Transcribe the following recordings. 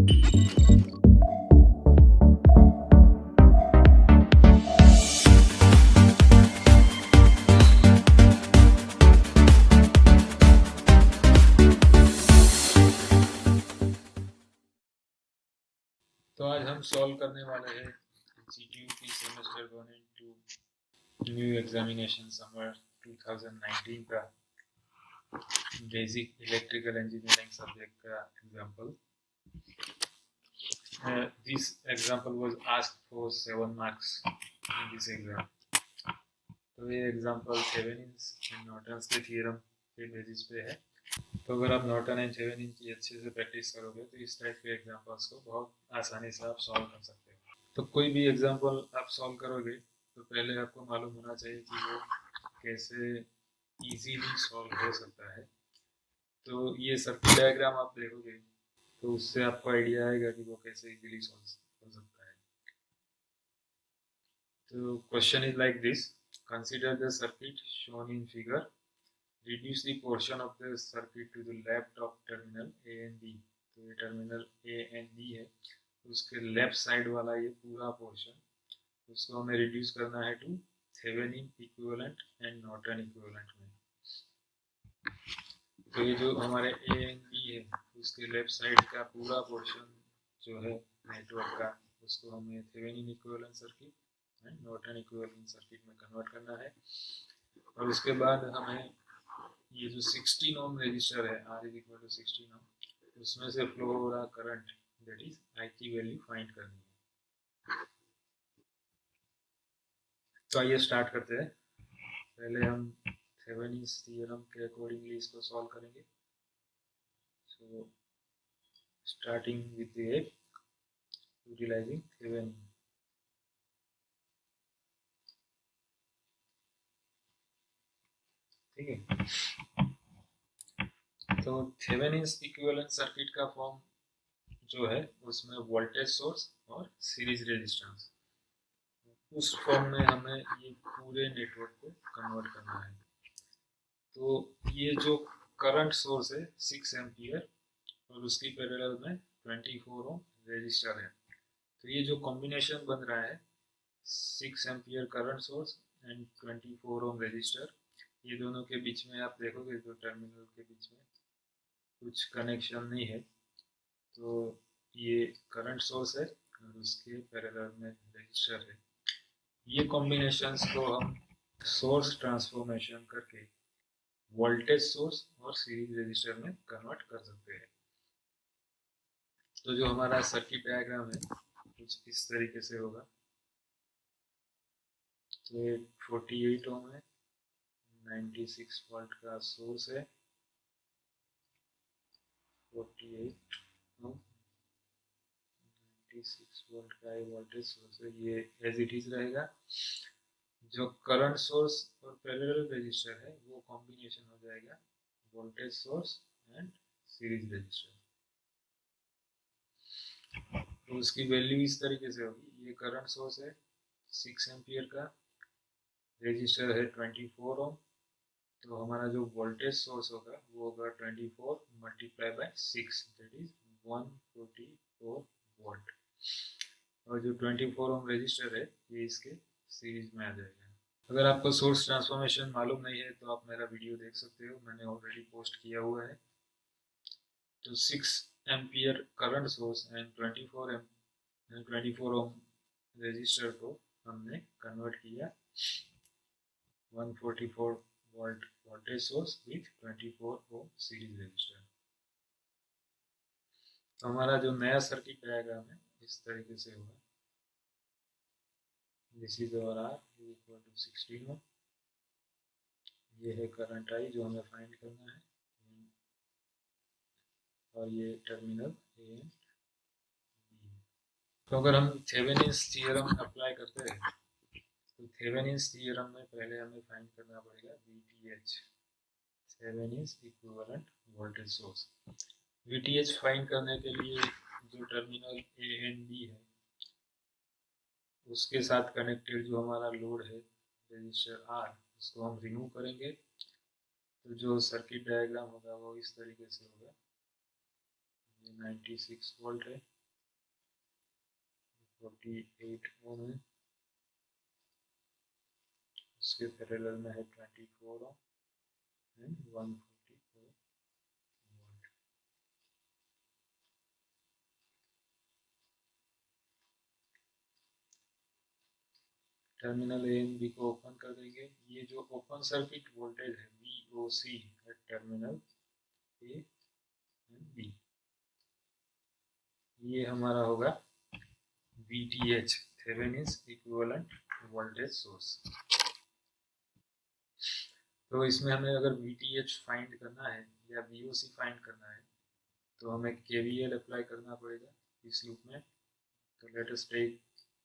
तो आज हम सॉल्व करने वाले हैं CTU की semester 1 and 2 new examination summer 2019 का बेसिक इलेक्ट्रिकल इंजीनियरिंग सब्जेक्ट का example. This example was asked for 7 marks in this exam. तो ये एग्जाम्पल थेवेनिन्स एंड नॉर्टन्स के थ्योरम के बेसिस पे है। तो अगर आप नॉर्टन एंड थेवेनिन की अच्छे से प्रैक्टिस करोगे तो इस टाइप के एग्जाम्पल्स को बहुत आसानी से आप सॉल्व कर सकते हो। तो कोई भी एग्जाम्पल आप सॉल्व करोगे तो पहले आपको मालूम होना चाहिए कि वो कैसे इजीली सॉल्व हो सकता है। तो ये सर्किट डायग्राम आप देखोगे तो उससे आपको आइडिया आएगा कि वो कैसे इजीली सॉल्व हो सकता है। तो question is like this: consider the circuit shown in figure, reduce the portion of the circuit to the left of terminal A and B। तो ये टर्मिनल A and B है, उसके लेफ्ट साइड वाला ये पूरा पोर्शन उसको हमें reduce करना है to Thevenin equivalent and Norton equivalent में। तो ये जो हमारे A and B है उसके लेफ्ट साइड का पूरा पोर्शन जो है नेटवर्क का, उसको हमें Thevenin equivalent circuit and Norton equivalent circuit में कन्वर्ट करना है। और उसके बाद हमें ये जो 16 ओम रेजिस्टर है R is equal to 16 ohm, उसमें से फ्लो हो रहा करंट दैट इज I की वैल्यू फाइंड करनी है। तो आइए स्टार्ट करते हैं। पहले हम थेवेनिन्स थ्योरम के अकॉर्डिंगली इसको सॉल्व करेंगे। So starting with the utilizing Thevenin. ठीक है, तो थेवेनिन्स इक्विवेलेंट सर्किट का फॉर्म जो है उसमें वोल्टेज सोर्स और सीरीज रेजिस्टेंस, उस फॉर्म में हमें ये पूरे नेटवर्क को कन्वर्ट करना है। तो ये जो करंट सोर्स है 6 एम्पियर और उसकी पैरेलल में 24 ओम रेजिस्टर है। तो ये जो कॉम्बिनेशन बन रहा है 6 ampere current source and 24 ohm resistor, ये दोनों के बीच में आप देखोगे तो टर्मिनल के बीच में कुछ कनेक्शन नहीं है। तो ये करंट सोर्स है और उसके पैरेलल में रेजिस्टर है। ये कॉम्बिनेशंस को हम सोर्स ट्रांसफॉर्मेशन करके वोल्टेज सोर्स और सीरीज रेजिस्टर में कन्वर्ट कर सकते हैं। तो जो हमारा सर्किट डायग्राम है कुछ इस तरीके से होगा। तो ये 48 ओम है, 96 वोल्ट का सोर्स है, 48 ओम 96 वोल्ट का ये वोल्टेज सोर्स है। ये एज इट इज रहेगा। जो करंट सोर्स और पैरेलल रेजिस्टर है वो कॉम्बिनेशन हो जाएगा voltage source and series resistor. तो उसकी वैल्यू इस तरीके से होगी। ये करंट सोर्स है 6 एम्पियर का, रेजिस्टर है 24 ओम। तो हमारा जो वोल्टेज सोर्स होगा वो होगा 24 multiply by 6 that is 144 volt. और जो 24 ओम रेजिस्टर है ये इसके सीरीज में आ जाएगा। अगर आपको सोर्स ट्रांसफॉर्मेशन मालूम नहीं है तो आप मेरा वीडियो देख सकते हो, मैंने ऑलरेडी पोस्ट किया हुआ है। तो 6 ampere current source and 24 ohm resistor को हमने कन्वर्ट किया 144 volt voltage source with 24 ohm series resistor. तो हमारा जो नया सर्किट डायग्राम है इस तरीके से होगा। This is our R equal to 16 ohm. ये है करंट I जो हमें फाइंड करना है, और ये टर्मिनल A एंड B। तो अगर हम थेवेनिन्स थ्योरम अप्लाई करते हैं तो थेवेनिन्स थ्योरम में पहले हमें फाइंड करना पड़ेगा VTH, Thevenin's equivalent voltage source. VTH find करने के लिए जो टर्मिनल A एंड B है उसके साथ कनेक्टेड जो हमारा लोड है रेजिस्टर R, उसको हम रिमूव करेंगे। तो जो सर्किट डायग्राम होगा वो इस तरीके से होगा। ये 96 वोल्ट है, 48 ओम है, उसके पैरेलल में है 24 ohm and 144 volt. Terminal A and B को ओपन कर देंगे। ये जो ओपन सर्किट वोल्टेज है VOC है टर्मिनल ए एंड बी, ये हमारा होगा VTH Thevenin equivalent voltage source. तो इसमें हमें अगर VTH फाइंड करना है या VOC फाइंड करना है तो हमें KVL अप्लाई करना पड़ेगा इस लूप में। तो let us take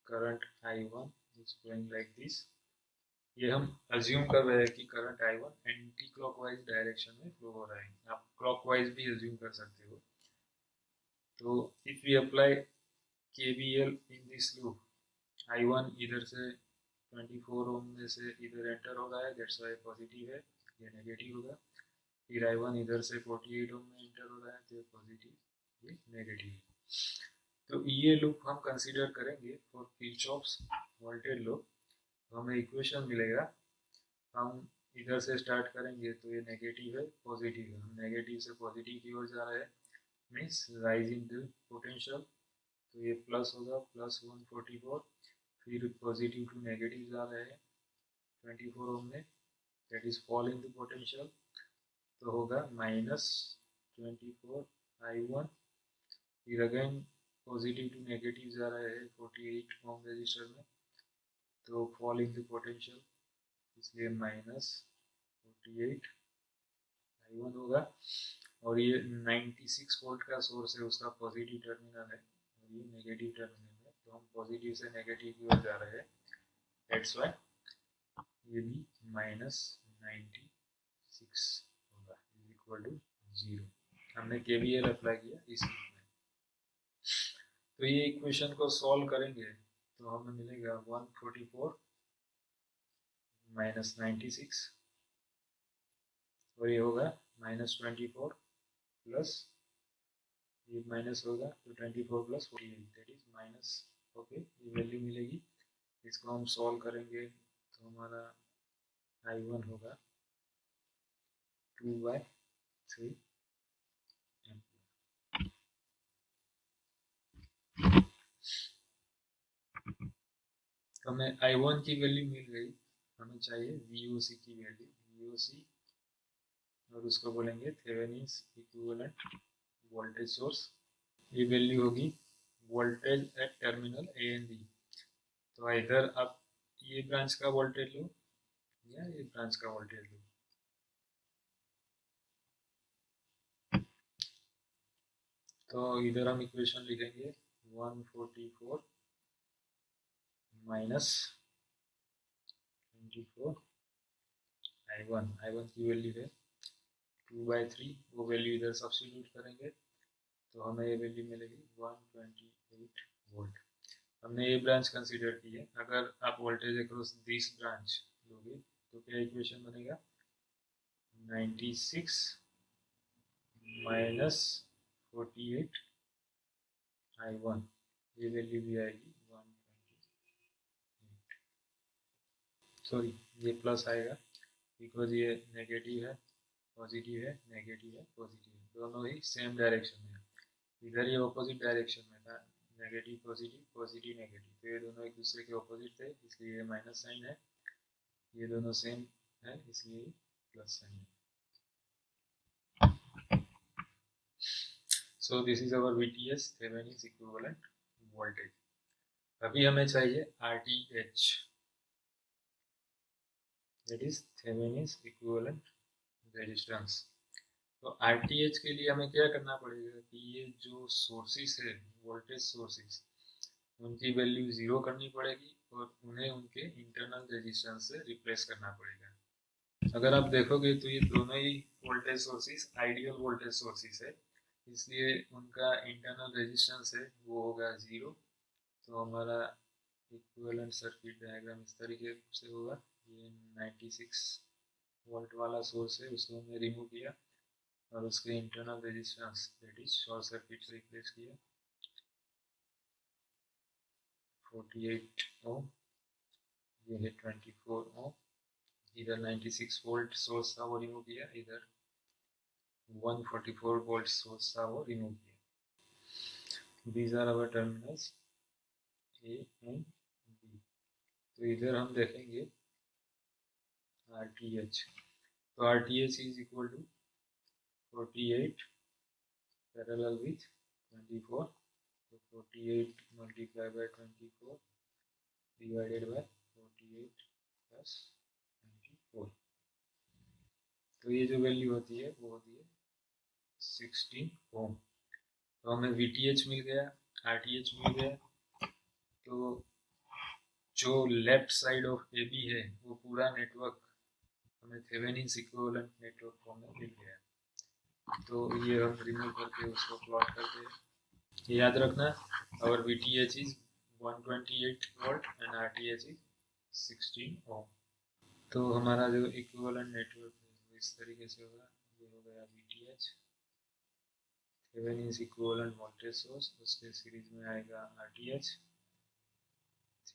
current I1 is going like this. ये हम अज्यूम कर रहे हैं कि current I1 anti clockwise direction में फ्लो हो रहा है, आप क्लॉकवाइज भी अज्यूम कर सकते हो। तो if we apply KVL in this loop, I1 इधर से 24 ओम में से इधर एंटर हो रहा है, दैट्स वाई पॉजिटिव है, ये नेगेटिव होगा। फिर I1 इधर से 48 ओम में एंटर हो रहा है, तो ये पॉजिटिव, ये नेगेटिव है। तो ये लूप हम कंसीडर करेंगे फॉर किरचॉफ्स वोल्टेज लॉ। तो हमें इक्वेशन मिलेगा, हम इधर से स्टार्ट करेंगे तो ये नेगेटिव है पॉजिटिव है, हम नेगेटिव से पॉजिटिव की ओर जा रहे हैं, मीन्स राइजिंग द पोटेंशियल। तो ये प्लस होगा प्लस 144, फिर पॉजिटिव टू नेगेटिव जा रहे हैं 24 ओम में, that is falling the potential. तो होगा -24 I1, फिर अगेन पॉजिटिव टू नेगेटिव जा रहे हैं 48 ओम रेजिस्टर में, तो फॉलिंग द पोटेंशियल, इसलिए -48 I1 होगा। और ये 96 वोल्ट का सोर्स है, उसका पॉजिटिव टर्मिनल है और ये नेगेटिव टर्मिनल है, तो हम पॉजिटिव से नेगेटिव की ओर जा रहे हैं, दैट्स वाई ये भी -96 होगा इज इक्वल टू 0। हमने KVL अप्लाई किया इस में। तो ये इक्वेशन को सॉल्व करेंगे तो हमें मिलेगा 144 -96, और ये होगा -24 प्लस ये माइनस होगा तो 24 plus 48 that is minus, okay, ये वैल्यू मिलेगी। इसको हम सॉल्व करेंगे तो हमारा I1 होगा 2/3 एम्पियर। तो हमें I1 की वैल्यू मिल गई, हमें चाहिए VOC की वैल्यू, VOC और उसको बोलेंगे थेवेनिन इक्विवेलेंट वोल्टेज सोर्स। ये वैल्यू होगी voltage at terminal A and B. तो इधर आप ये ब्रांच का वोल्टेज लो या ये ब्रांच का वोल्टेज लो। तो इधर हम इक्वेशन लिखेंगे 144 माइनस 24 I1 की वैल्यू है 2/3, वो वैल्यू इधर सब्स्टिट्यूट करेंगे तो हमें ये वैल्यू मिलेगी 128 वोल्ट। हमने ये ब्रांच कंसीडर की है, अगर आप वोल्टेज अक्रॉस दिस ब्रांच लोगे तो क्या इक्वेशन बनेगा, 96 माइनस 48 I1, ये वैल्यू भी आएगी 128, सॉरी ये प्लस आएगा बिकॉज ये नेगेटिव है पॉजिटिव है, नेगेटिव है पॉजिटिव है, दोनों ही सेम डायरेक्शन में है। इधर ये ऑपोजिट डायरेक्शन में था, नेगेटिव पॉजिटिव पॉजिटिव नेगेटिव, तो ये दोनों एक दूसरे के ऑपोजिट थे, इसलिए ये माइनस साइन है। ये दोनों सेम है इसलिए प्लस साइन है। So this is our VTS Thevenin equivalent voltage. अभी हमें चाहिए RTH, that is Thevenin equivalent resistance. तो RTH के लिए हमें क्या करना पड़ेगा कि ये जो सोर्सेस है वोल्टेज सोर्सेस, उनकी वैल्यू 0 करनी पड़ेगी और उन्हें उनके इंटरनल रेजिस्टेंस से रिप्लेस करना पड़ेगा। अगर आप देखोगे तो ये दोनों ही voltage sources ideal voltage sources है, इसलिए उनका इंटरनल रेजिस्टेंस है वो होगा 0। तो हमारा इक्विवेलेंट सर्किट डायग्राम इस तरीके से होगा। ये 96 वोल्ट वाला सोर्स है, उसको हमने रिमूव किया और उसके internal resistance that is short circuit से रिप्लेस किया। 48 ओम, ये है 24 ओम, इधर 96 वोल्ट सोर्स था वो रिमूव किया, इधर 144 वोल्ट सोर्स था वो रिमूव किया। These are our terminals A and B। तो इधर हम देखेंगे RTH, तो RTH is equal to 48 parallel with 24, so 48 multiplied by 24 divided by 48 plus 24, तो ये जो वैल्यू होती है वो होती है 16 ओम। तो हमें VTH मिल गया, RTH मिल गया, तो जो लेफ्ट साइड ऑफ AB है वो पूरा नेटवर्क हमें थेवेनिन इक्विवेलेंट नेटवर्क फॉर्म में मिल गया। तो ये हम रिमूव करके उसको प्लॉट करते हैं। ये याद रखना, और VTH is 128 volt and RTH is 16 ओम। तो हमारा जो इक्विवेलेंट नेटवर्क है वो इस तरीके से होगा। ये हो गया VTH, Thevenin equivalent voltage source, उसके सीरीज में आएगा RTH,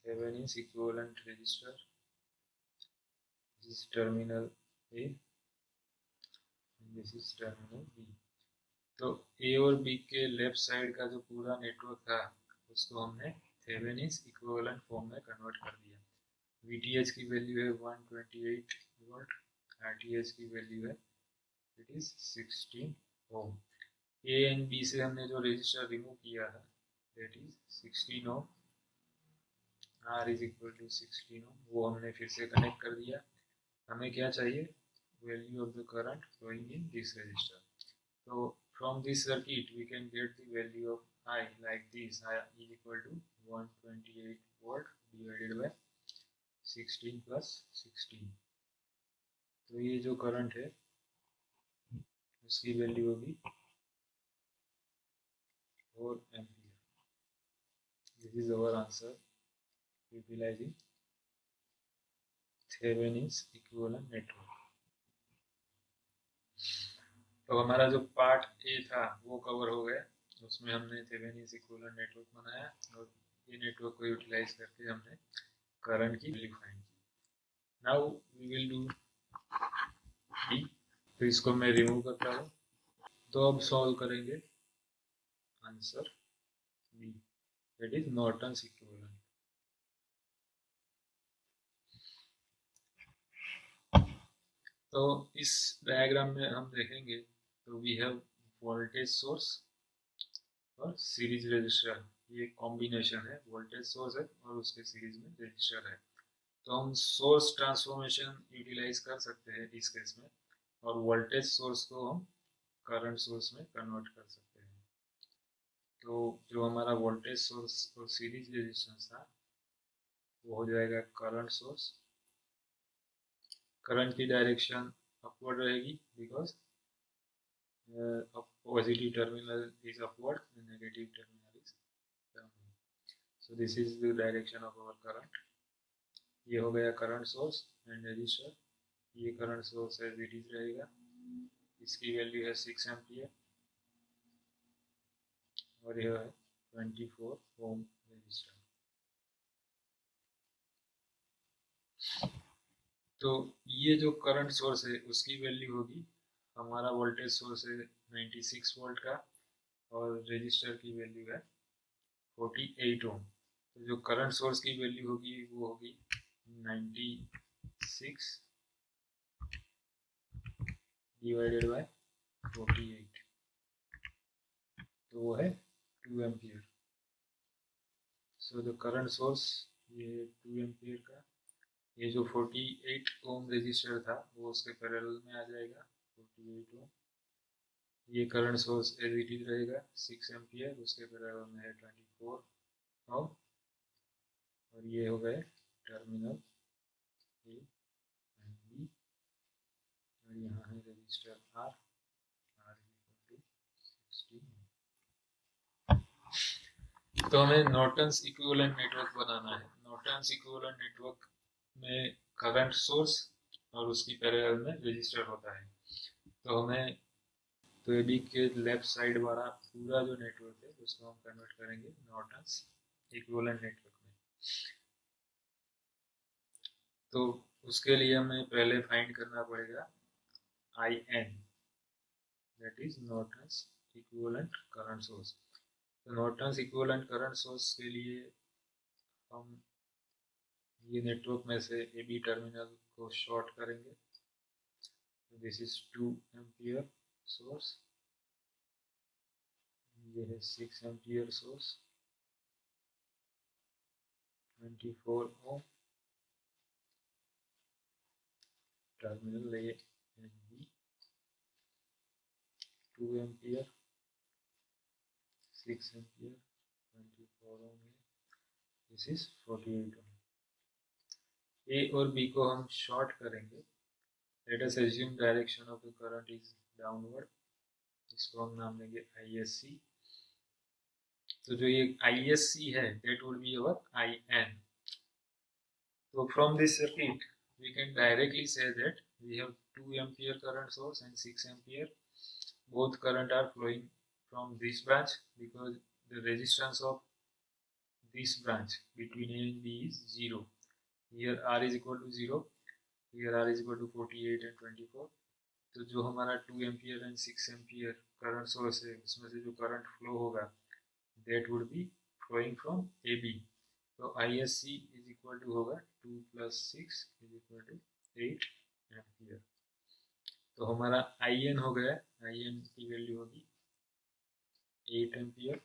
Thevenin equivalent resistor, this terminal A, this is terminal B। तो A और B के लेफ्ट साइड का जो पूरा नेटवर्क था उसको हमने थेवेनिन इक्विवेलेंट फॉर्म में कन्वर्ट कर दिया। VTH की वैल्यू है 128 वोल्ट, RTH की वैल्यू है it is 16 ohm. A and B से हमने जो रेजिस्टर रिमूव किया है that is 16 ohm, R is equal to 16 ohm, वो हमने फिर से कनेक्ट कर दिया। हमें क्या चाहिए, value of the current flowing in this resistor. So from this circuit we can get the value of I like this, I is equal to 128 volt divided by 16 plus 16। तो ये जो करंट है उसकी वैल्यू होगी 4 ampere. This is our answer utilizing Thevenin equivalent network. तो हमारा जो part A था वो कवर हो गया, उसमें हमने थेवेनिन इक्विवेलेंट नेटवर्क बनाया और ये नेटवर्क को यूटिलाइज करके हमने करंट की वैल्यू फाइंड की। Now we will do B, तो इसको मैं रिमूव करता हूँ। तो अब सॉल्व करेंगे answer B, that is Norton's equivalent. तो इस डायग्राम में हम देखेंगे तो वी हैव वोल्टेज सोर्स और सीरीज रेजिस्टर, ये कॉम्बिनेशन है, वोल्टेज सोर्स है और उसके सीरीज में रेजिस्टर है। तो हम सोर्स ट्रांसफॉर्मेशन यूटिलाइज कर सकते हैं इस केस में, और वोल्टेज सोर्स को हम करंट सोर्स में कन्वर्ट कर सकते हैं। तो जो हमारा वोल्टेज सोर्स और सीरीज रेजिस्टेंस था वो हो जाएगा करंट सोर्स। करंट की डायरेक्शन अपवर्ड रहेगी because positive terminal is upward and negative terminal is downward. So this is the direction of our current। ये हो गया करंट सोर्स एंड रेजिस्टर। ये करंट सोर्स है सीरीज रहेगा, इसकी वैल्यू है 6 एम्पियर और यह है 24 ओम रेजिस्टर। तो ये जो करंट सोर्स है उसकी वैल्यू होगी, हमारा वोल्टेज सोर्स है 96 वोल्ट का और रेजिस्टर की वैल्यू है 48 ओम। तो जो करंट सोर्स की वैल्यू होगी वो होगी 96 डिवाइडेड बाय 48, तो वो है 2 ampere. So the current source ये 2 एम्पियर का, ये जो 48 ओम रेजिस्टर था वो उसके पैरेलल में आ जाएगा 48 ओम। ये current source as it is रहेगा 6 एम्पियर, उसके पैरेलल में है 24 ओम और ये हो गए टर्मिनल ए एंड बी और यहाँ है resistor R, R equal to 16। तो हमें नॉर्टन्स इक्विवेलेंट नेटवर्क बनाना है। नॉर्टन्स इक्विवेलेंट नेटवर्क में करंट सोर्स और उसकी पैरेलल में रेजिस्टर होता है। तो हमें तो एबी के लेफ्ट साइड वाला पूरा जो नेटवर्क है उसको हम कन्वर्ट करेंगे नॉर्टन्स इक्विवेलेंट नेटवर्क में। तो उसके लिए हमें पहले फाइंड करना पड़ेगा IN, that is Norton's equivalent current source. तो नॉर्टन्स इक्विवेलेंट करंट सोर्स के लिए हम ये नेटवर्क में से AB टर्मिनल को शॉर्ट करेंगे। दिस इज 2 एम्पियर सोर्स, ये है 6 ampere source, 24 ohm terminal A and B, 2 ampere, 6 ampere, 24 ohm है, दिस इज 48 ओम। A और B को हम शॉर्ट करेंगे। Let us assume direction of the current is downward, इसको हम नाम देंगे ISC। तो जो ये ISC है that would be our IN। So from this circuit, we can directly say that we have 2 ampere current source and 6 ampere. Both current are flowing from this branch because the resistance of this branch between A and B is 0. Here R is equal to 0, here R is equal to 48 and 24. तो जो हमारा 2 ampere and 6 ampere current source है उसमें से जो current flow होगा that would be flowing from AB। तो ISC is equal to होगा 2 + 6 इज इक्वल टू 8 एम्पियर। तो हमारा IN हो गया, IN की वैल्यू होगी 8 ampere.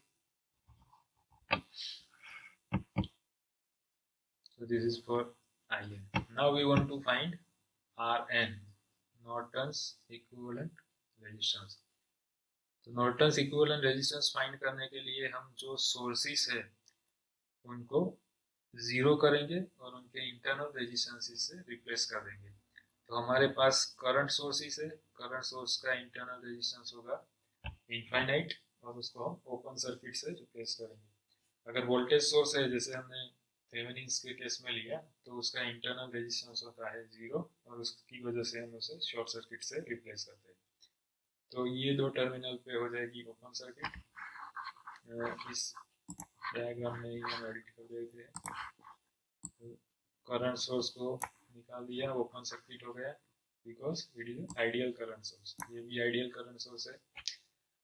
So this is for IN. Now we want to find RN, Norton's equivalent resistance. तो Norton's equivalent resistance find करने के लिए हम जो सोर्सेस है उनको 0 करेंगे और उनके इंटरनल रेजिस्टेंसेस से रिप्लेस कर देंगे। तो हमारे पास करंट सोर्सेस है, करंट सोर्स का इंटरनल रेजिस्टेंस होगा इनफाइनाइट और उसको हम ओपन सर्किट से रिप्लेस करेंगे। अगर वोल्टेज सोर्स है जैसे हमने थेवेनिन्स के केस में लिया तो उसका इंटरनल रेजिस्टेंस होता है 0 और उसकी वजह से हम उसे शॉर्ट सर्किट से रिप्लेस करते हैं। तो ये दो टर्मिनल पे हो जाएगी ओपन सर्किट। इस डायग्राम में हम एडिट कर देते हैं। तो करंट सोर्स को निकाल दिया, ओपन सर्किट हो गया because it is ideal current source. ये भी आइडियल करंट सोर्स है।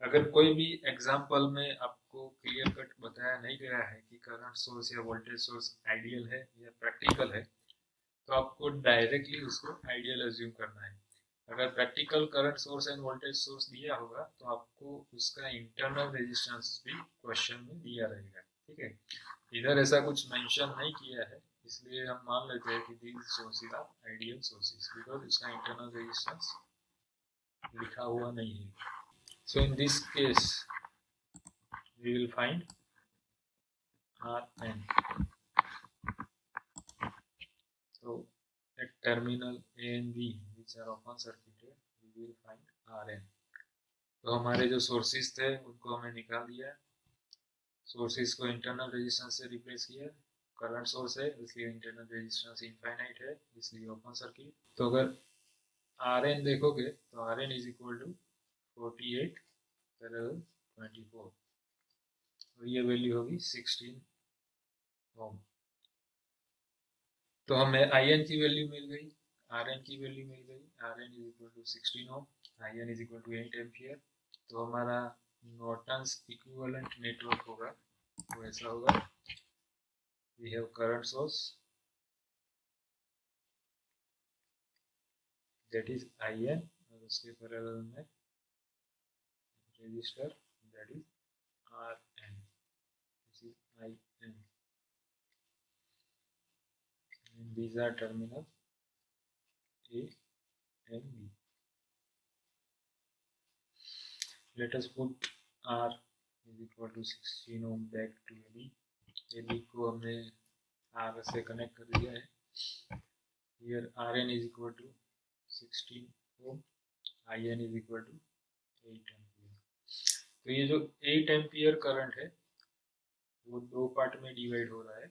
अगर कोई भी एग्जांपल में आपको क्लियर कट बताया नहीं गया है कि करंट सोर्स या वोल्टेज सोर्स आइडियल है या प्रैक्टिकल है तो आपको डायरेक्टली उसको आइडियल अज्यूम करना है। अगर practical current source end voltage source दिया होगा तो आपको उसका इंटरनल रेजिस्टेंस भी क्वेश्चन में दिया रहेगा। ठीक है, इधर ऐसा कुछ मेंशन नहीं किया है इसलिए हम मान लेते हैं कि these sources are ideal sources because उसका इंटरनल रेजिस्टेंस लिखा हुआ नहीं है। So in this case we will find RN। So at terminal A and B which are open circuited we will find RN। तो हमारे जो सोर्सेज थे उनको हमने निकाल दिया, सोर्सेज को इंटरनल रेजिस्टेंस से रिप्लेस किया। करंट सोर्स है इसलिए इंटरनल रेजिस्टेंस इनफाइनाइट है इसलिए ओपन सर्किट। तो अगर RN देखोगे तो RN is equal to 48 parallel 24 और ये वैल्यू होगी 16 ओम। तो हमें IN की वैल्यू मिल गई, RN की वैल्यू मिल गई। RN is equal to 16 ohm, IN is equal to 8 ampere. तो हमारा नॉर्टन्स इक्विवेलेंट नेटवर्क होगा वो ऐसा होगा, we have current source that is IN और उसके पैरेलल में resistor that is RN, this is IN and these are terminal A and B. Let us put R is equal to 16 ohm back to AB। AB को हमने R से connect कर दिया है। Here RN is equal to 16 ohm, IN is equal to 8 ampere. तो ये जो 8 ampere current है वो दो पार्ट में डिवाइड हो रहा है,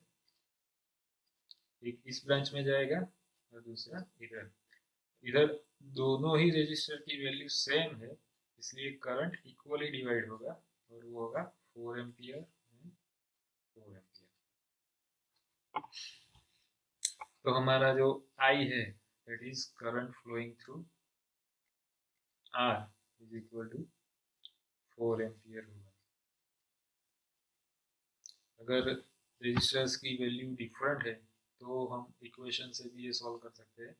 एक इस ब्रांच में जाएगा और दूसरा इधर। इधर दोनों ही रेजिस्टर की वैल्यू सेम है इसलिए करंट इक्वली डिवाइड होगा और वो होगा 4 एम्पियर एंड 4 एम्पियर। तो हमारा जो I है that is current flowing through R is equal to 4 ampere होगा। अगर रेजिस्टर्स की वैल्यू डिफरेंट है तो हम इक्वेशन से भी ये सॉल्व कर सकते हैं।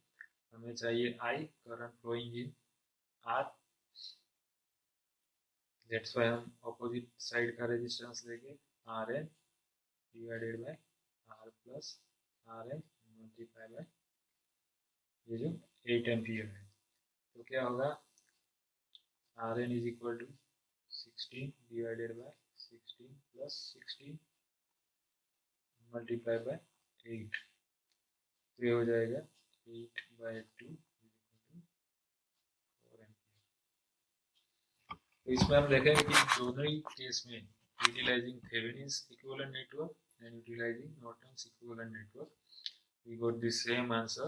हमें चाहिए I current flowing in R, that's why हम ऑपोजिट साइड का रेजिस्टेंस लेंगे RN divided by R plus RN multiply by ये जो 8 एम्पियर है। तो क्या होगा, RN is equal to 16 divided by 16 plus 16 multiply by 8, तो ये हो जाएगा 8/2 4 एम्पियर। तो इसमें हम देखेंगे कि दोनों ही केस में utilizing Thevenin's equivalent network and utilizing Norton's equivalent network, we got the same answer,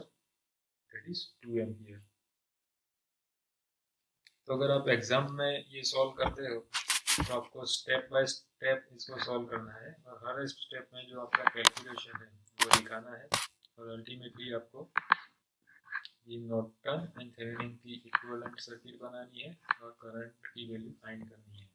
that is 2 ampere. तो अगर आप एग्जाम में ये सॉल्व करते हो तो आपको स्टेप बाय स्टेप इसको सॉल्व करना है और हर स्टेप में जो आपका कैलकुलेशन है वो दिखाना है और अल्टीमेटली आपको ये नॉर्टन एंड थेवेनिन की इक्विवेलेंट सर्किट बनानी है और करंट की वैल्यू फाइंड करनी है।